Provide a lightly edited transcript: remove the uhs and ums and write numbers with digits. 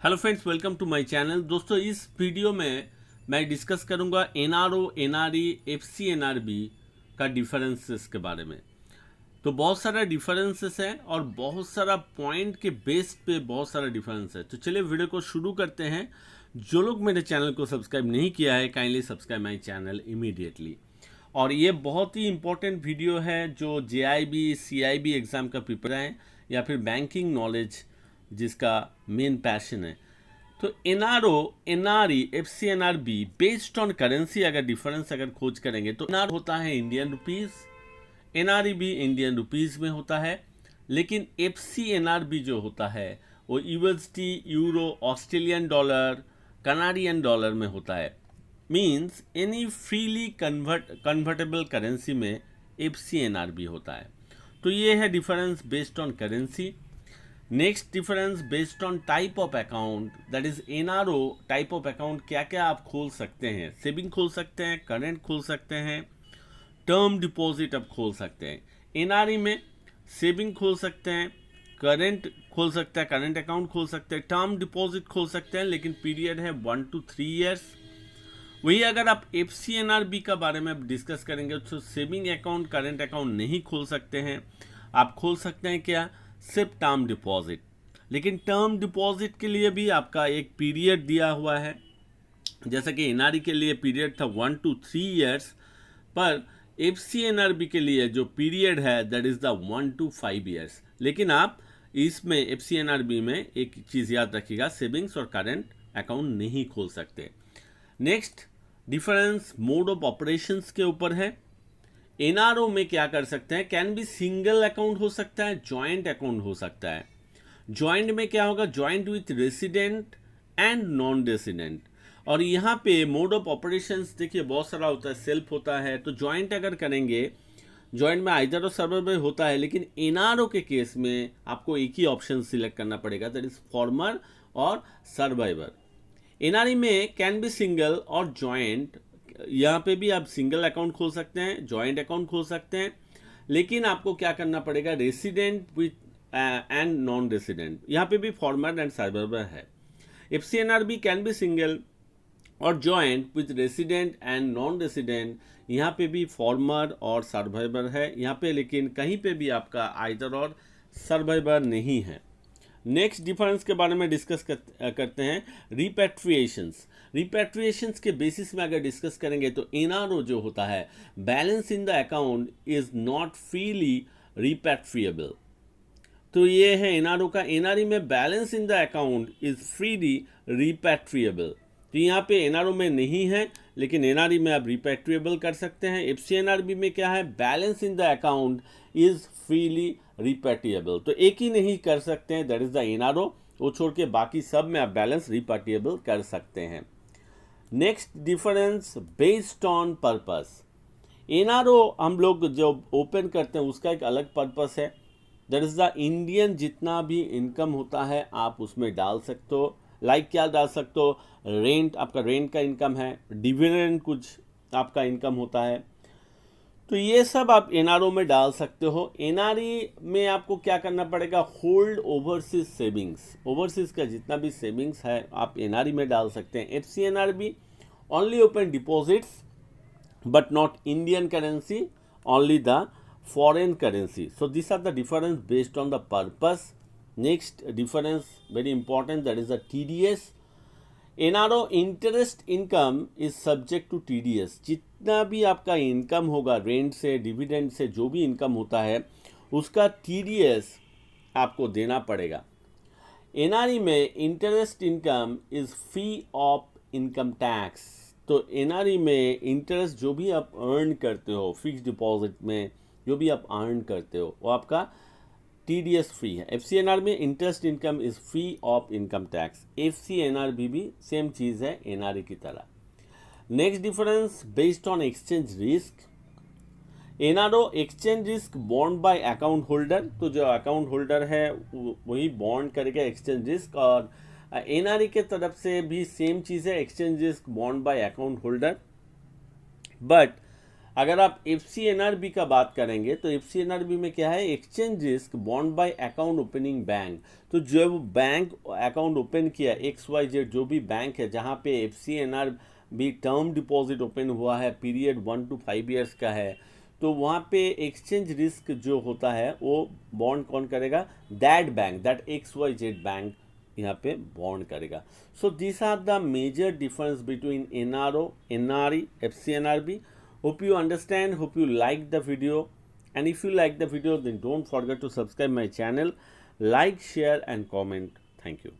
Hello friends, welcome to my channel. दोस्तों, इस video में मैं डिस्कस करूंगा एनआरओ, एनआरई, एफसीएनआरबी का डिफरेंसेस के बारे में। तो बहुत सारा डिफरेंसेस है और बहुत सारा पॉइंट के बेस पे बहुत सारा डिफरेंस है। तो चलिए वीडियो को शुरू करते हैं। जो लोग मेरे चैनल को सब्सक्राइब नहीं किया है, kindly subscribe my channel immediately. और ये बहुत ही इंपॉर्टेंट वीडियो है जो जेआईबी, सीआईबी एग्ज़ाम का प्रिपेयर है या फिर बैंकिंग नॉलेज जिसका मेन पैशन है। तो NRO, NRE, FCNRB based on currency अगर डिफरेंस अगर खोज करेंगे तो एनआर होता है इंडियन रुपीज़, एनआरई भी इंडियन रुपीज़ में होता है। लेकिन एफसीएनआरबी जो होता है वो USD, euro, Australian dollar, Canadian dollar में होता है। Means any freely convertible currency में एफसीएनआरबी होता है। तो ये है difference based on currency. Next difference based on type of account, that is NRO type of account क्या क्या आप खोल सकते हैं। सेविंग खोल सकते हैं, करेंट खोल सकते हैं, टर्म डिपॉजिट आप खोल सकते हैं। एनआरई में सेविंग खोल सकते हैं, करेंट खोल सकते हैं, करेंट अकाउंट खोल सकते हैं, टर्म डिपॉजिट खोल सकते हैं, लेकिन पीरियड है 1 to 3 ईयर्स। वही अगर आप एफसीएनआरबी का बारे में डिस्कस करेंगे तो सेविंग अकाउंट, करेंट अकाउंट नहीं खोल सकते हैं। आप खोल सकते हैं क्या, सिर्फ टर्म डिपॉजिट। लेकिन टर्म डिपॉजिट के लिए भी आपका एक पीरियड दिया हुआ है। जैसा कि एनआरई के लिए पीरियड था 1 to 3 ईयर्स, पर एफसीएनआरबी के लिए जो पीरियड है that is the 1 to 5 years. लेकिन आप इसमें एफसीएनआरबी में एक चीज़ याद रखिएगा, सेविंग्स और करेंट अकाउंट नहीं खोल सकते। Next difference mode of operations के ऊपर है। एनआरओ में क्या कर सकते हैं, कैन बी सिंगल अकाउंट हो सकता है, जॉइंट अकाउंट हो सकता है। जॉइंट में क्या होगा, joint with resident and non resident. और यहाँ पे मोड ऑफ ऑपरेशंस देखिए बहुत सारा होता है, सेल्फ होता है। तो जॉइंट अगर करेंगे, जॉइंट में आइदर और सर्वाइवर होता है, लेकिन एनआरओ के केस में आपको एक ही ऑप्शन सिलेक्ट करना पड़ेगा, दैट इज फॉर्मर और सर्वाइवर। एनआरई में कैन बी सिंगल और जॉइंट, यहाँ पे भी आप सिंगल अकाउंट खोल सकते हैं, जॉइंट अकाउंट खोल सकते हैं, लेकिन आपको क्या करना पड़ेगा, resident with and non resident. यहाँ पे भी फॉर्मर एंड सर्वाइवर है। एफसीएनआरबी कैन बी सिंगल और joint with resident and non resident, यहाँ पे भी फॉर्मर और सर्वाइवर है यहाँ पे, लेकिन कहीं पे भी आपका आइदर और सर्वाइवर नहीं है। नेक्स्ट डिफरेंस के बारे में डिस्कस करते हैं, रिपैट्रिएशंस। रिपैट्रिएशंस के बेसिस में अगर डिस्कस करेंगे तो एनआरओ जो होता है, balance in the account is not freely repatriable. तो ये है एनआरओ का। एनआरई में balance in the account is freely repatriable. तो यहाँ पे एनआरओ में नहीं है, लेकिन एनआरई में आप रिपैट्रिएबल कर सकते हैं। एफसीएनआरबी में क्या है, balance in the account is freely repatriable. तो एक ही नहीं कर सकते हैं, दैट इज द एनआरओ। वो छोड़ के बाकी सब में आप बैलेंस रिपैट्रिएबल कर सकते हैं। Next difference based on purpose. NRO हम लोग जो ओपन करते हैं उसका एक अलग पर्पस है, दैट इज द इंडियन जितना भी इनकम होता है आप उसमें डाल सकते हो। लाइक क्या डाल सकते हो, रेंट, आपका रेंट का इनकम है, डिविडेंड कुछ आपका इनकम होता है, तो ये सब आप एनआरओ में डाल सकते हो। एनआरई में आपको क्या करना पड़ेगा, होल्ड ओवरसीज सेविंग्स। ओवरसीज का जितना भी सेविंग्स है आप एनआरई में डाल सकते हैं। FCNRB only open deposits but not Indian currency, only the foreign currency. So these are the difference based on the purpose. Next difference very important, that is the TDS. NRO interest income is subject to TDS. जितना भी आपका income होगा, rent से, dividend से, जो भी income होता है उसका टीडीएस आपको देना पड़ेगा। एनआरई में interest income is free of income tax. तो एनआरई में इंटरेस्ट जो भी आप अर्न करते हो फिक्स डिपॉजिट में, जो भी आप अर्न करते हो वो आपका टीडीएस फ्री है। एफसीएनआर में interest income is free of income tax. FCNRB भी सेम चीज़ है एनआरई की तरह। Next difference based on exchange risk. NRO exchange risk बॉन्ड बाय अकाउंट होल्डर, तो जो अकाउंट होल्डर है वही बॉन्ड करेगा एक्सचेंज रिस्क। और एनआरई के तरफ से भी सेम चीज़ है, एक्सचेंज रिस्क बॉन्ड बाय अकाउंट होल्डर। बट अगर आप FCNRB का बात करेंगे तो FCNRB में क्या है, एक्सचेंज रिस्क बॉन्ड बाय अकाउंट ओपनिंग बैंक। तो जो बैंक अकाउंट ओपन किया XYZ जो भी बैंक है जहाँ पे FCNRB टर्म डिपॉजिट ओपन हुआ है, पीरियड 1 to 5 ईयर्स का है, तो वहाँ पे एक्सचेंज रिस्क जो होता है वो बॉन्ड कौन करेगा, दैट XYZ बैंक यहाँ पे बॉन्ड करेगा। So this are the major difference between NRO, NRE, FCNRB. Hope you understand, hope you like the video, and if you like the video then don't forget to subscribe my channel, like, share and comment. Thank you.